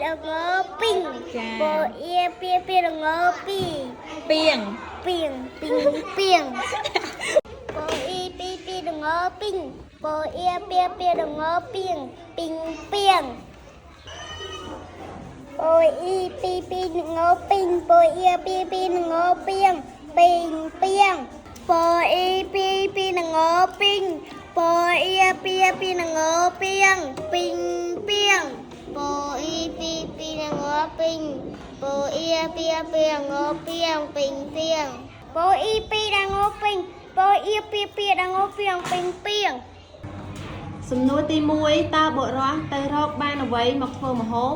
đừng ngơ ping bò ia pia pia đừng ngơ pi piềng piềng piềng piềng bò i pi pi đừng ngơ ping bò ia pia pia đừng ngơ piềng ping piềng bò i pi pi đừng ngơ ping bò ia pi pi đừng ngơ piềng ping piềng bò i pi pi đừng ngơ ping bò ia pia pi đừng ngơ piềng ping piềng bò i pi pi đừng ngơ ping bò ia pia pi ngơ piềng ping piềng bò i pi đừng ngơ ping bò ia pia pi đừng ngơ piềng ping piềng សំណួរទី1តើបុរសទៅរកបានអ្វីមកធ្វើម្ហូប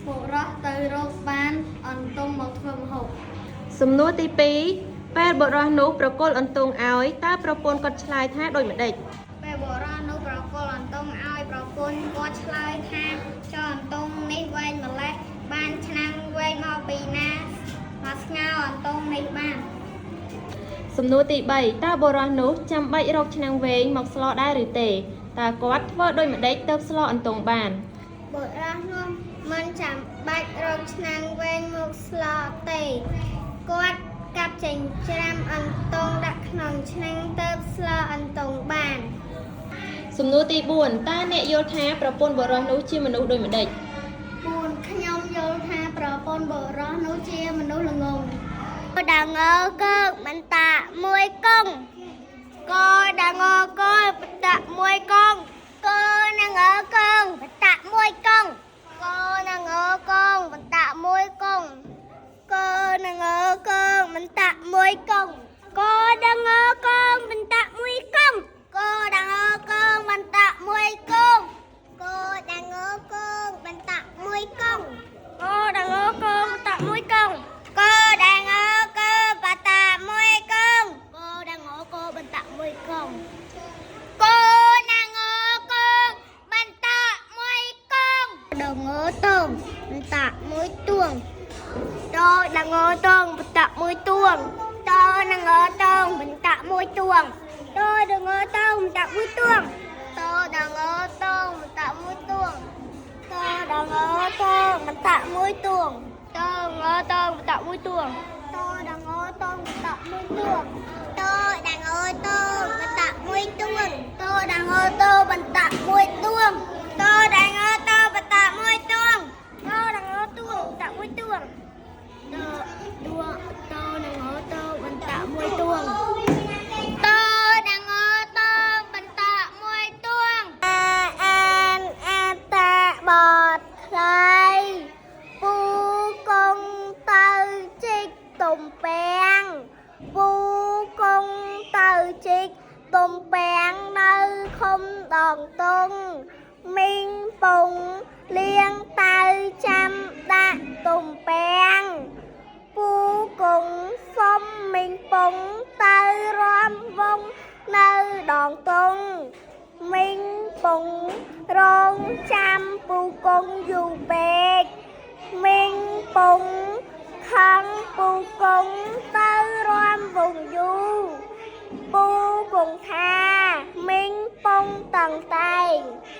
បុរសទៅរកបានអន្ទង់មកធ្វើម្ហូប សំណួរទី2ពេលបុរសនោះប្រគល់អន្ទង់ឲ្យតើប្រពន្ធគាត់ឆ្លើយថាដូចម្ដេច ពេលបុរសនោះប្រគល់អន្ទង់ឲ្យប្រពន្ធគាត់ឆ្លើយថាចុះអន្ទង់នេះវែងម្លេះបានឆ្នាំងវែងមកពីណាមកស្ងោរអន្ទង់នេះបាន សំណួរទី3តើបុរសនោះចាំបាច់រកឆ្នាំងវែងមកស្លដែរឬទេតើគាត់ធ្វើដូចម្ដេចទៅស្លអន្ទង់បាន បុរសនោះមិនចាំបាច់រកឆ្នាំងវែងមកស្លទេគាត់កាប់ចិញ្ច្រាំអន្ទង់ដាក់ក្នុងឆ្នាំងទៅស្លអន្ទង់បាន សំណួរទី4តើអ្នកយល់ថាប្រពន្ធបុរសនោះជាមនុស្សដូចម្ដេច ពួនខ្ញុំយល់ថាប្រពន្ធបុរសនោះជាមនុស្សល្ងង់ដងើកើមិនតាមួយកងក៏ដងើកើបតាមួយកងក៏ដងើកើបតាមួយកងក៏ដងើកើបតាមួយកងក៏ដងើកើមិនតាមួយកងក៏ដងើកើមិនតាមួយកងក៏ដងើកើមិនតាមួយកងក៏ដងើកើមិនតាមួយកងក៏ដងើកើមិនតាមួយកងក៏ដងើកើបតាមួយកងក៏ដងើកើបតាមួយកងក៏ដងើកើបតាមួយកងដងើតងបតាមួយទួងតដងើតងបតាមួយទួងតដងើតងបតាមួយទួងតដងើតងបតាមួយទួងតដងើតងបតាមួយទួងតដងើតងបតាមួយទួងតងើតងបតាមួយទួងតដងើតងបតាមួយទួងតដងើតងបតាមួយទួងតដងើតងបតាមួយទួងតដងើតងបតាមួយទួងតដងើតងបតាមួយទួងតដួតដងើតងបតាមួយទួងតដងើតងបតាមួយទួងអាតាបតខ្លាយពូកងទៅជីកទំពាំងពូកងទៅជីកទំពាំងនៅខុំដងតុងមីងពងលៀងទៅចាំដាក់ទំពាំងពូក